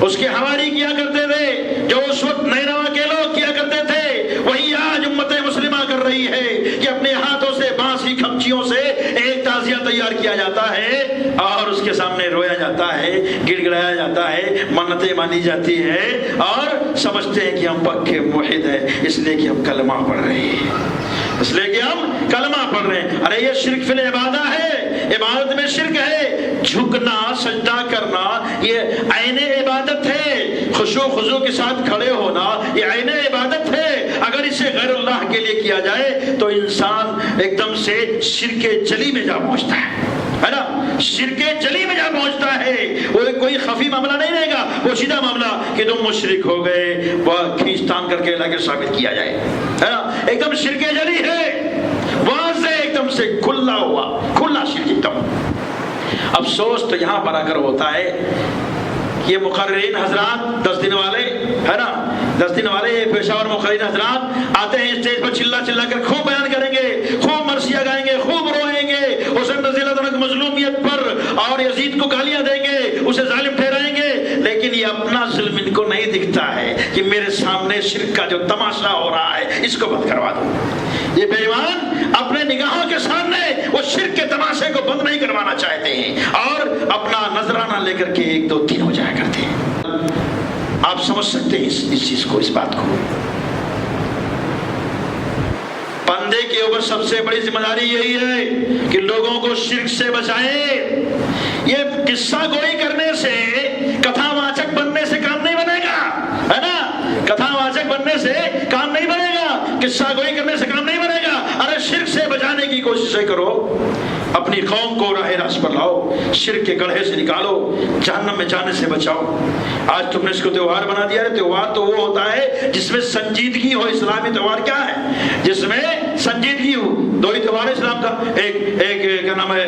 اس کے حواری کیا کرتے تھے، جو اس وقت نینوا کے لوگ کیا کرتے تھے، وہی آج امت مسلمہ کر رہی ہے کہ اپنے ہاتھوں سے بانس کی کھپچیوں سے ایک تعزیہ تیار کیا جاتا ہے اور اس کے سامنے رویا جاتا ہے، گڑ گڑایا جاتا ہے، منتیں مانی جاتی ہے، اور سمجھتے ہیں کہ ہم پکے موحد ہیں اس لیے کہ ہم کلمہ پڑھ رہے ہیں، اس لیے کہ ہم کلمہ پڑھ رہے ہیں۔ ارے یہ شرک فی العبادہ ہے، عبادت میں شرک ہے۔ جھکنا، سجدہ کرنا یہ عین عبادت ہے، خشوع خضوع کے ساتھ کھڑے ہونا یہ عین عبادت ہے۔ اگر اسے غیر اللہ کے لیے کیا جائے تو انسان ایک دم سے شرک جلی میں جا پہنچتا ہے نا، شرک جلی میں جا پہنچتا ہے۔ وہ کوئی خفی معاملہ نہیں رہے گا، وہ سیدھا معاملہ کہ تم مشرک ہو گئے، وہ کھینچ تان کر کے لا کے ثابت کیا جائے، ہے نا۔ ایک دم شرک جلی ہے، واضح ایک دم سے کھلا ہوا، کھلا شرک ایک دم۔ افسوس تو یہاں پر آ کر ہوتا ہے، یہ مقررین حضرات 10 دن والے ہے نا، 10 دن والے پیشاور مقررین حضرات آتے ہیں اسٹیج پر چلا چلا کر خوب بیان کریں گے، خوب مرثیہ گائیں گے، خوب روئیں گے حسین رضی اللہ عنہ کی مظلومیت پر، اور یزید کو گالیاں دیں گے، اسے ظالم ٹھہرائیں گے، لیکن یہ اپنا ظلم ان کو نہیں دکھتا ہے کہ میرے سامنے شرک کا جو تماشا ہو رہا ہے اس کو بند کروا دو۔ یہ بے ایمان اپنے نگاہوں کے سامنے وہ شرک کے تماشے کو بند نہیں کروانا چاہتے ہیں اور اپنا نذرانہ لے کر کے 1 2 3 ہو جایا کرتے ہیں۔ آپ سمجھ سکتے ہیں اس چیز کو، اس بات کو۔ بندے کے اوپر سب سے بڑی ذمہ داری یہی ہے کہ لوگوں کو شرک سے بچائے۔ یہ قصہ گوئی کرنے سے، کتھا واچک بننے سے کام نہیں بنے گا، ہے نا، کتھا واچک بننے سے کام نہیں بنے گا، قصہ گوئی کرنے سے کام نہیں بنے گا۔ ارے شرک سے بچانے کی کوششیں کرو، اپنی قوم کو راہ راست پر لاؤ، شرک کے گڑھے سے نکالو، جہنم میں جانے سے بچاؤ۔ آج تم نے اس کو تہوار بنا دیا ہے۔ تہوار تو وہ ہوتا ہے جس میں سنجیدگی ہو۔ اسلامی تہوار کیا ہے؟ جس میں سنجیدگی ہو۔ 2 ہی تہوار اسلام کا، ایک کیا نام ہے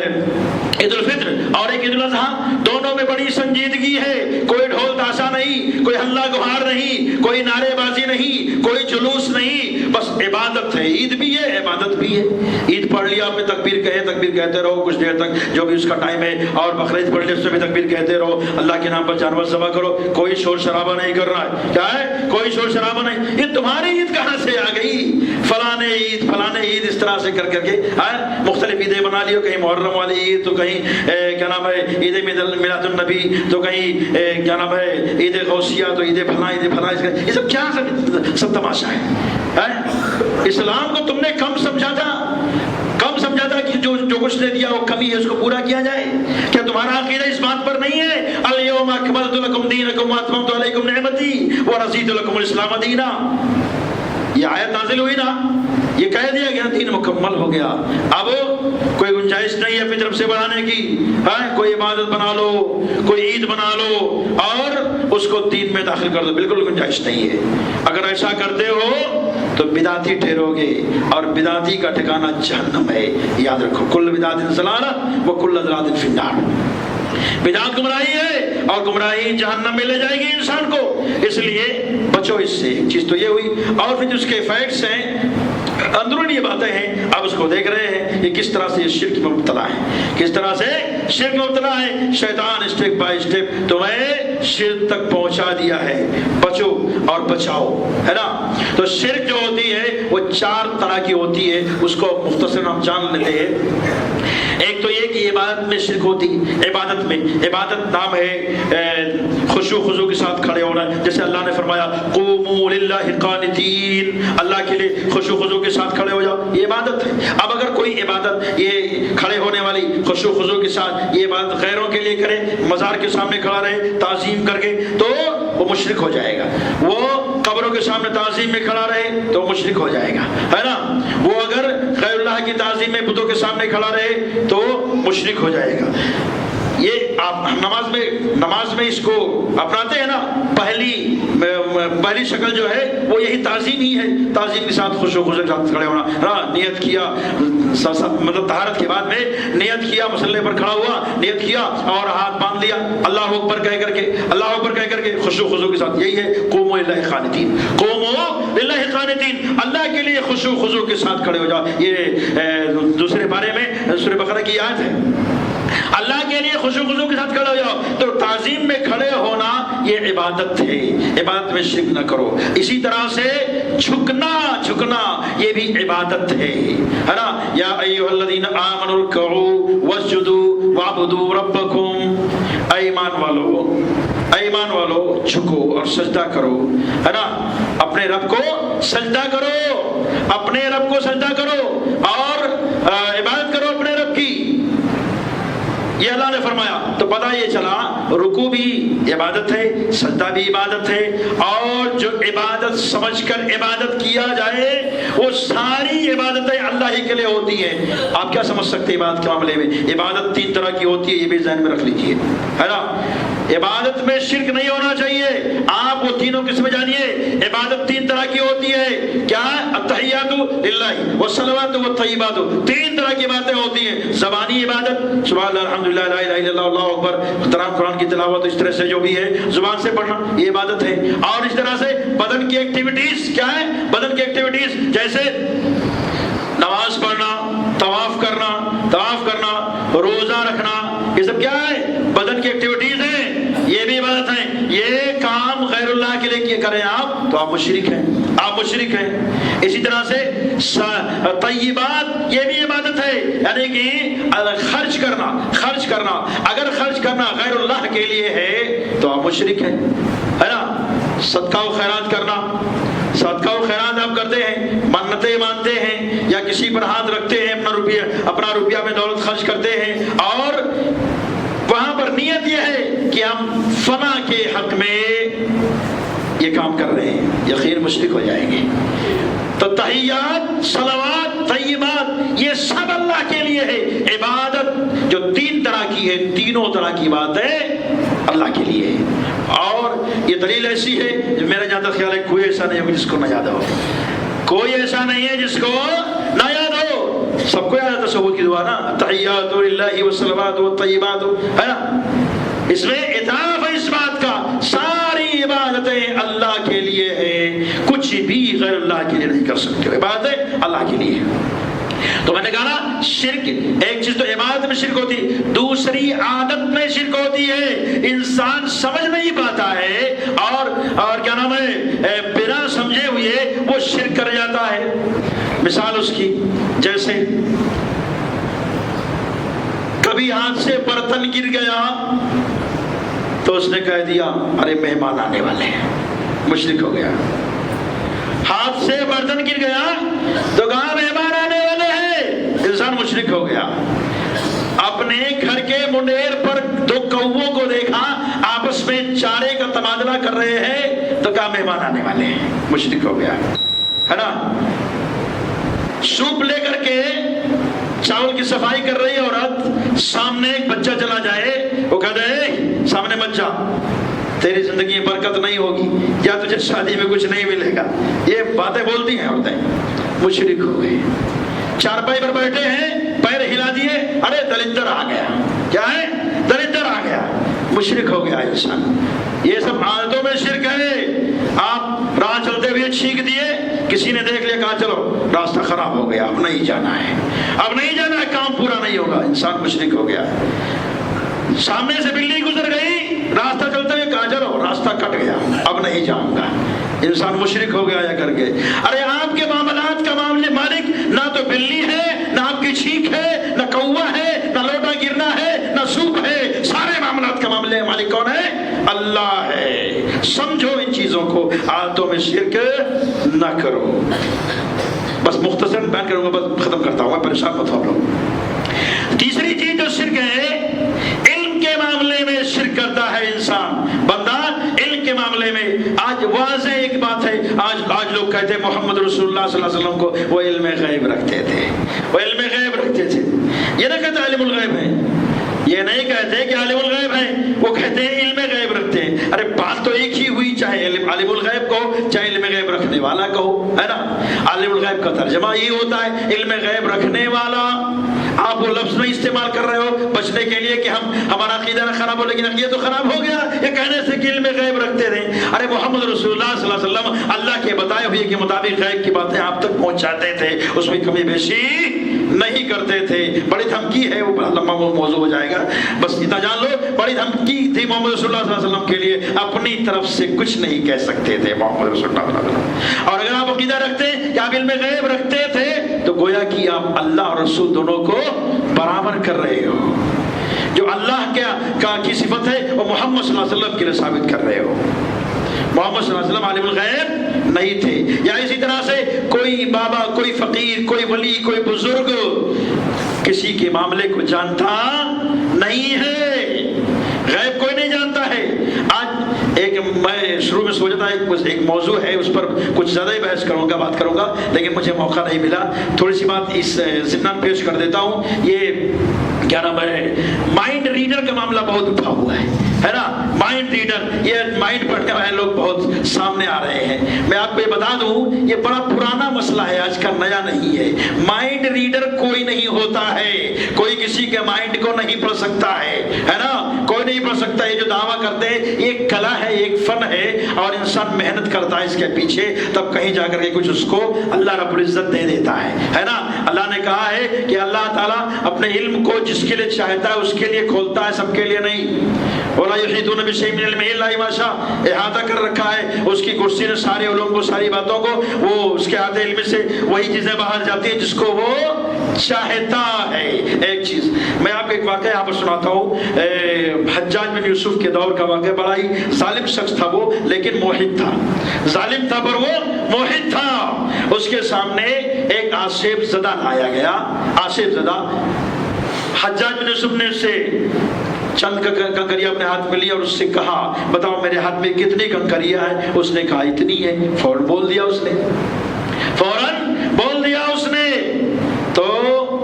عید الفطر اور ایک عید الاضحیٰ، دونوں میں بڑی سنجیدگی ہے۔ کوئی ڈھول تاشا نہیں، کوئی ہلہ گہار نہیں، کوئی نعرے بازی نہیں، کوئی جلوس نہیں، بس عبادت ہے۔ عید بھی ہے، عبادت بھی ہے۔ عید پڑھ لیا آپ نے، تکبیر کہتے رہو کچھ دیر تک جو بھی اس کا ٹائم ہے، اور بقرعید پڑھ لیا اس میں بھی تکبیر کہتے رہو، اللہ کے نام پر جانور ذبح کرو، کوئی شور شرابہ نہیں کر رہا ہے۔ کیا ہے؟ کوئی شور شرابہ نہیں۔ یہ تمہاری عید کہاں سے آ گئی؟ فلاں عید اس طرح سے کر کے مختلف عیدیں بنا لیو، کہیں محرم والی عید تو کہیں کیا نام ہے عید میلاد النبی، تو کہیں کیا نام ہے عید غوثیہ، تو عید فلاں یہ سب کیا سب تماشا ہے۔ اسلام کو تم نے کم سمجھا تھا کہ جو کچھ نے دیا وہ کمی ہے، اس کو پورا کیا جائے۔ کیا تمہارا عقیدہ اس بات پر نہیں ہے الیوم اکملت لکم دینکم واتممت علیکم نعمتی ورضیت لکم الاسلام دینا؟ یہ آیت نازل ہوئی نا، یہ کہہ دیا گیا دین مکمل ہو گیا، اب کوئی گنجائش نہیں ہے اپنی طرف سے بڑھانے کی۔ کوئی عبادت بنا لو، کوئی عید بنا لو اور اس کو دین میں داخل کر دو، بالکل گنجائش نہیں ہے۔ اگر ایسا کرتے ہو تو بدعتی ٹھہرو گے، اور بدعتی کا ٹھکانہ جہنم ہے، یاد رکھو۔ کل بدعت ضلالہ وکل ضلالۃ فی النار۔ بدعت گمراہی ہے اور گمراہی جہنم میں لے جائے گی انسان کو، اس لیے بچو اس سے۔ ایک چیز تو یہ ہوئی، اور پھر اس کے فیکٹس ہیں، اندرونی باتیں ہیں، اب اس کو دیکھ رہے ہیں یہ کس طرح سے یہ شرک میں مبتلا ہے، کس طرح سے شرک میں مبتلا ہے۔ شیطان اسٹیپ بائی اسٹیپ تمہیں شرک تک پہنچا دیا ہے، بچو اور بچاؤ، ہے نا۔ تو شرک جو ہوتی ہے وہ 4 طرح کی ہوتی ہے، اس کو مختصر ہم جان لیتے ہیں۔ ایک تو یہ کہ عبادت میں شرک ہوتی، عبادت میں، عبادت نام ہے خشوع خضوع کے ساتھ کھڑے ہونا، جیسے اللہ نے فرمایا قوموا للہ قانتین، اللہ کے لیے خشوع خضوع کے ساتھ کھڑے ہو جاؤ، یہ عبادت ہے۔ اب اگر کوئی عبادت یہ کھڑے ہونے والی خشوع خضوع کے ساتھ یہ عبادت غیروں کے لیے کرے، مزار کے سامنے کھڑا رہے تعظیم کر کے، تو وہ مشرک ہو جائے گا۔ وہ قبروں کے سامنے تعظیم میں کھڑا رہے تو وہ مشرک ہو جائے گا، ہے نا۔ وہ اگر غیر اللہ کی تعظیم میں بتوں کے سامنے کھڑا رہے تو مشرک ہو جائے گا۔ یہ آپ نماز میں اس کو اپناتے ہیں نا، پہلی شکل جو ہے وہ یہی تعظیم ہی ہے، تعظیم کے ساتھ خشوع خضوع کے ساتھ کھڑے ہونا۔ نیت کیا، مطلب طہارت کے بعد میں نیت کیا، مصلی پر کھڑا ہوا، نیت کیا اور ہاتھ باندھ لیا، اللہ اکبر کہہ کر کے، اللہ اکبر کہہ کر کے خشوع خضوع کے ساتھ، یہی ہے قوموا للہ قانتین، قوموا للہ قانتین، اللہ کے لیے خشوع خضوع کے ساتھ کھڑے ہو جاؤ۔ یہ دوسرے بارے میں سورہ بقرہ کی آیت ہے، اللہ کے لیے خشوع خضوع کے ساتھ کھڑے ہو جاؤ۔ تو تعظیم میں کھڑے ہونا یہ عبادت ہے، عبادت میں شرک نہ کرو۔ اسی طرح سے جھکنا یہ بھی عبادت ہے نا۔ یا ایھا الذین آمنوا ارکعوا واسجدوا واعبدوا ربکم، ایمان والو جھکو اور سجدہ کرو، ہے نا۔ اپنے رب کو سجدہ کرو، اپنے رب کو سجدہ کرو اور عبادت کرو اپنے رب کی۔ یہ اللہ نے فرمایا، تو پتہ یہ چلا رکوع بھی عبادت ہے، سجدہ بھی عبادت ہے، اور جو عبادت سمجھ کر عبادت کیا جائے وہ ساری عبادتیں اللہ ہی کے لیے ہوتی ہیں۔ آپ کیا سمجھ سکتے ہیں عبادت کے معاملے میں؟ عبادت 3 طرح کی ہوتی ہے، یہ بھی ذہن میں رکھ لیجئے، ہے نا۔ عبادت میں شرک نہیں ہونا چاہیے، آپ وہ تینوں قسم جانیے۔ عبادت 3 طرح کی ہوتی ہے، کیا ہے؟ التحیات للہ والصلوات والطیبات، 3 طرح کی باتیں ہوتی ہیں۔ زبانی عبادت، سبحان اللہ الحمدللہ لا الہ الا اللہ اللہ اکبر، قرآن کی تلاوت، اس طرح سے جو بھی ہے زبان سے پڑھنا، یہ عبادت ہے۔ اور اس طرح سے بدن کی ایکٹیویٹیز، کیا ہے؟ بدن کی ایکٹیویٹیز جیسے نماز پڑھنا، طواف کرنا، روزہ رکھنا، یہ سب کیا ہے؟ بدن کی ایکٹیویٹیز ہیں، یہ بھی عبادت ہیں۔ یہ کام غیر اللہ کے لیے کیا کریں آپ تو آپ مشرک ہیں۔ اسی طرح سے طیبات، یہ بھی عبادت ہے، یعنی کہ خرچ کرنا، اگر خرچ کرنا غیر اللہ کے لیے ہے تو آپ مشرک ہیں، ہے نا۔ صدقہ و خیرات کرنا، صدقہ و خیرات آپ کرتے ہیں، منتیں مانتے ہیں یا کسی پر ہاتھ رکھتے ہیں، اپنا روپیہ میں دولت خرچ کرتے ہیں، اور وہاں پر نیت یہ ہے کہ ہم فنا کے حق میں یہ کام کر رہے ہیں، یقین مشرک ہو جائیں گے۔ تو تحیات، صلوات، طیبات، یہ سب اللہ کے لیے ہے۔ عبادت جو 3 طرح کی ہے، تینوں طرح کی بات ہے اللہ کے لیے ہے۔ اور یہ دلیل ایسی ہے، میرا جہاں تک خیال ہے کوئی ایسا نہیں ہوگا جس کو نہ یاد ہو، کوئی ایسا نہیں ہے جس کو نہ یاد ہو، سب کو یاد ہے تصوف کی دعا نا، تحیات للہ والصلوات والطیبات، ہے نا۔ اس میں اطاعت ہے اس بات کا، ساری عبادتیں اللہ کے لیے ہے، کچھ بھی غیر اللہ کے لیے نہیں کر سکتے، عبادتیں اللہ کے لیے۔ تو میں نے کہا نا، شرک ایک چیز تو عبادت میں شرک ہوتی، دوسری عادت میں شرک ہوتی ہے۔ انسان سمجھ نہیں پاتا ہے اور کیا نام ہے، بنا سمجھے ہوئے وہ شرک کر جاتا ہے۔ مثال اس کی، جیسے کبھی ہاتھ سے برتن گر گیا تو اس نے کہہ دیا ارے مہمان آنے والے ہیں، مشرک ہو گیا۔ ہاتھ سے برتن گر گیا تو کہا مہمان آنے والے ہیں، انسان مشرک ہو گیا۔ اپنے گھر کے منڈیر پر 2 کووں کو دیکھا، آپس میں چارے کا تبادلہ کر رہے ہیں تو کہا مہمان آنے والے ہیں، مشرک ہو گیا، ہے نا۔ سوپ لے کر کے چاول کی صفائی کر رہی ہے عورت، سامنے ایک بچہ چلا جائے، وہ کہتا ہے سامنے مت جا، تیری زندگی میں برکت نہیں ہوگی، یا تجھے شادی میں کچھ نہیں ملے گا، یہ باتیں بولتی ہیں عورتیں، مشرک ہو گئے۔ چارپائی پر بیٹھے ہیں، پیر ہلا دیے، ارے دلندر آ گیا، کیا ہے؟ دلندر آ گیا، مشرک ہو گیا انسان۔ یہ سب عادتوں میں شرک ہے۔ آپ راہ چلتے ہوئے چھینک دیے، کسی نے دیکھ لیا، کہا چلو راستہ خراب ہو گیا، اب نہیں جانا ہے، کام پورا نہیں ہوگا، انسان مشرک ہو گیا۔ سامنے سے بلی گزر گئی، راستہ چلتے ہوئے کہا چلو راستہ کٹ گیا، اب نہیں جاؤں گا، انسان مشرک ہو گیا کر کے۔ ارے آپ کے معاملات کا مالک نہ تو بلی ہے، نہ آپ کی چھینک ہے، نہ کوا ہے، نہ لوٹا گرنا ہے، نہ سوپ ہے، سارے معاملات کا مالک کون ہے؟ اللہ ہے۔ سمجھو ان چیزوں کو، عادتوں میں شرک نہ کرو۔ بس مختصر بیان کروں گا، بس ختم کرتا ہوں، پریشان مت ہو لوگ۔ تیسری چیز جو شرک ہے، علم کے معاملے میں شرک کرتا ہے انسان، بندہ علم کے معاملے میں۔ آج واضح ایک بات ہے، آج لوگ کہتے ہیں محمد رسول اللہ صلی اللہ علیہ وسلم کو وہ علم غیب رکھتے تھے، یہ نہ کہتے عالم الغیب ہے، یہ نہیں کہتے کہ عالم الغیب ہے، وہ کہتے ہیں علم غیب رکھتے ہیں۔ ارے بات تو ایک ہی ہوئی، چاہے عالم الغیب کو چاہے علم غیب رکھنے والا کہو، ہے نا۔ عالم الغیب کا ترجمہ یہ ہوتا ہے علم غیب رکھنے والا۔ آپ وہ لفظ نہیں استعمال کر رہے ہو بچنے کے لیے کہ ہمارا عقیدہ نہ خراب ہو، لیکن عقیدہ تو خراب ہو گیا یہ کہنے سے کہ علم غیب رکھتے تھے۔ ارے محمد رسول اللہ صلی اللہ علیہ وسلم اللہ کے بتائے ہوئے کے مطابق غیب کی باتیں آپ تک پہنچاتے تھے، اس میں کمی بیشی نہیں کرتے تھے۔ بڑی دھمکی ہے، وہ لمبا موضوع ہو جائے گا، بس اتنا جان لو، بڑی دھمکی تھی محمد رسول اللہ صلی اللہ علیہ وسلم کے لیے، اپنی طرف سے کچھ نہیں کہہ سکتے تھے محمد رسول اللہ صلی اللہ علیہ وسلم۔ اور اگر آپ عقیدہ رکھتے کہ آپ علم غیب رکھتے تھے تو گویا کہ آپ اللہ اور رسول دونوں کو برابر کر رہے ہو۔ جو اللہ کی صفت ہے وہ محمد صلی اللہ علیہ وسلم کے لیے ثابت کر رہے ہو۔ محمد صلی اللہ علیہ وسلم عالم الغیب نہیں تھے۔ یا اسی طرح سے کوئی بابا، کوئی فقیر، کوئی ولی، کوئی بزرگ کسی کے معاملے کو جانتا نہیں ایک موضوع ہے, اس پر کچھ زیادہ ہی بحث کروں گا, بات کروں گا, لیکن مجھے موقع نہیں ملا. تھوڑی سی بات اس ضمن پیش کر دیتا ہوں. یہ کیا نام ہے, مائنڈ ریڈر کا معاملہ بہت اٹھا ہوا ہے نا. مائنڈ ریڈر, یہ مائنڈ پڑھنے والے لوگ بہت سامنے آ رہے ہیں. میں آپ کو یہ بتا دوں, یہ بڑا پرانا مسئلہ ہے, آج کا نیا نہیں ہے. مائنڈ ریڈر کوئی نہیں ہوتا ہے, کوئی کسی کے مائنڈ کو نہیں پڑھ سکتا ہے نا, کوئی نہیں پڑھ سکتا. یہ جو دعویٰ کرتے ہیں یہ ایک کلا ہے, ایک فن ہے, اور انسان محنت کرتا ہے اس کے پیچھے, تب کہیں جا کر کے کچھ اس کو اللہ رب العزت دے دیتا ہے نا. اللہ نے کہا ہے کہ اللہ تعالیٰ اپنے علم کو جس کے لیے چاہتا ہے اس کے لیے کھولتا ہے, سب کے لیے نہیں. وَلَا يُحِيطُونَ بِشَيْءٍ مِّنْ عِلْمِهِ إِلَّا بِمَا شَاءَ, احاطہ کر رکھا ہے اس کی کرسی نے سارے علوم کو, ساری باتوں کو. وہ اس کے احاطے علم سے وہی چیزیں باہر جاتی ہیں جس کو وہ چاہتا ہے. ایک چیز میں آپ کو ایک واقعہ یہاں پر سناتا ہوں. حجاج بن یوسف کے دور کا واقعہ, بڑا ہی ظالم شخص تھا وہ, لیکن موحد تھا. ظالم تھا پر وہ موحد تھا. اس کے سامنے ایک آصف زدہ لایا گیا. آصف زدہ, حجاج بن یوسف نے اس سے چند کنکریاں اپنے ہاتھ میں لی اور اس سے کہا بتاؤ میرے ہاتھ میں کتنی کنکریاں ہیں. اس نے کہا اتنی ہے. فوراً بول دیا اس نے, فوراً بول دیا اس نے. تو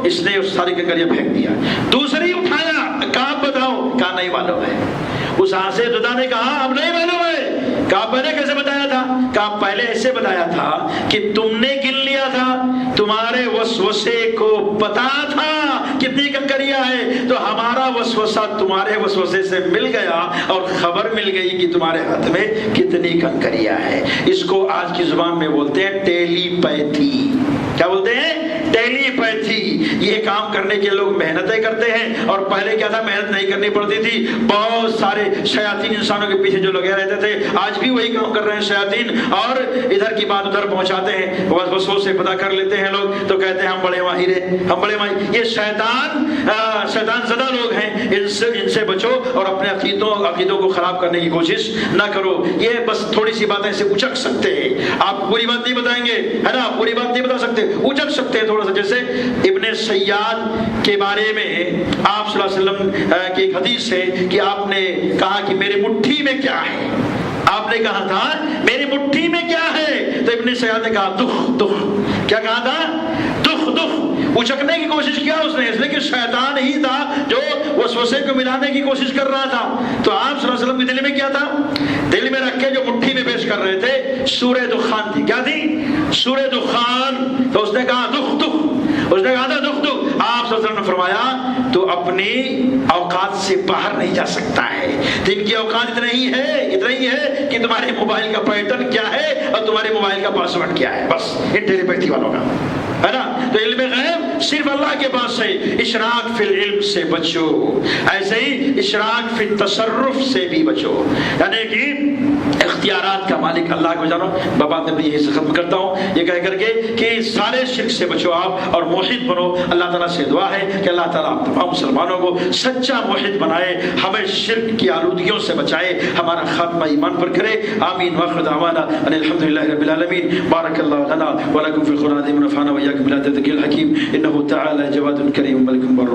اس نے اس ساری کنکریاں پھینک دیا. دوسری اٹھایا, کہا بتاؤ, کہا نہیں معلوم ہے. اس آصف زدہ نے کہا اب نہیں معلوم ہے. کہا میں نے کیسے بتایا تھا؟ کہا پہلے ایسے بتایا تھا کہ تم نے گن لیا تھا, تمہارے وسوسے کو پتا تھا کتنی کنکریاں ہیں, تو ہمارا وسوسہ تمہارے وسوسے سے مل گیا اور خبر مل گئی کہ تمہارے ہاتھ میں کتنی کنکریاں ہیں. اس کو آج کی زبان میں بولتے ہیں ٹیلی پیتھی. کیا بولتے ہیں؟ ٹیلی پیتھی. یہ کام کرنے کے لوگ محنتیں کرتے ہیں, اور پہلے کیا تھا, محنت نہیں کرنی پڑتی تھی. بہت سارے شیاطین انسانوں کے پیچھے جو لگے رہتے تھے, آج بھی وہی کام کر رہے ہیں شیاطین, اور ادھر کی بات ادھر پہنچاتے ہیں. وسوسے سے پتہ کر لیتے ہیں لوگ, تو کہتے ہیں ہم بڑے ماہر ہیں, ہم بڑے ماہر. یہ شیطان زدہ لوگ ہیں, ان سے بچو اور اپنے عقیدوں کو خراب کرنے کی کوشش نہ کرو. یہ بس تھوڑی سی باتیں سے اچک سکتے ہیں, آپ پوری بات نہیں بتائیں گے ہے نا, پوری بات نہیں بتا سکتے, اچک سکتے ہیں تھوڑا سا. جیسے ابن سیاد کے بارے میں آپ صلی اللہ علیہ وسلم کی ایک حدیث ہے کہ آپ نے کہا کہ میری مٹھی میں کیا ہے. آپ نے کہا تھا میری مٹھی میں کیا ہے, تو ابن سیاد نے کہا دکھ دکھ. کیا کہا تھا؟ دکھ دکھ. اچکنے کی کوشش کیا اس نے, اس لیے کہ شیطان ہی تھا جو وسوسے کو ملانے کی کوشش کر رہا تھا. تو آپ صلی اللہ علیہ وسلم کے دل میں کیا تھا؟ دل میں رکھ کے جو مٹھی میں پیش کر رہے تھے سورہ دخان تھی. کیا تھی؟ سورہ دخان. تو اس نے کہا دکھ دکھ, اس نے کہا تھا دکھ دکھ. آپ صلی اللہ علیہ وسلم نے فرمایا تو اپنی اوقات سے باہر نہیں جا سکتا ہے. دن کی اوقات اتنا ہی ہے کہ تمہارے موبائل کا پیٹرن کیا ہے اور تمہارے موبائل کا پاسورڈ کیا ہے, بس. یہ ٹیلی پیتھی والوں کا ہے نا. تو علم غیب صرف اللہ کے پاس ہے. اشراق فی العلم سے بچو, ایسے ہی اشراق فی التصرف سے بھی بچو, یعنی کہ اختیارات کا مالک اللہ کو جانو. بابا نے یہی سے ختم کرتا ہوں یہ کہہ کر کے کہ سارے شرک سے بچو آپ اور موحد بنو. اللہ تعالیٰ سے دعا ہے کہ اللہ تعالیٰ تمام مسلمانوں کو سچا موحد بنائے, ہمیں شرک کی آلودگیوں سے بچائے, ہمارا خاتمہ ایمان پر کرے. آمین. وآخر دعوانا ان الحمدللہ رب العالمین. بارک اللہ لنا ولکم فی القرآن ونفعنا وإياكم بالآيات الحكيم إنه تعالى جواد كريم ملك بر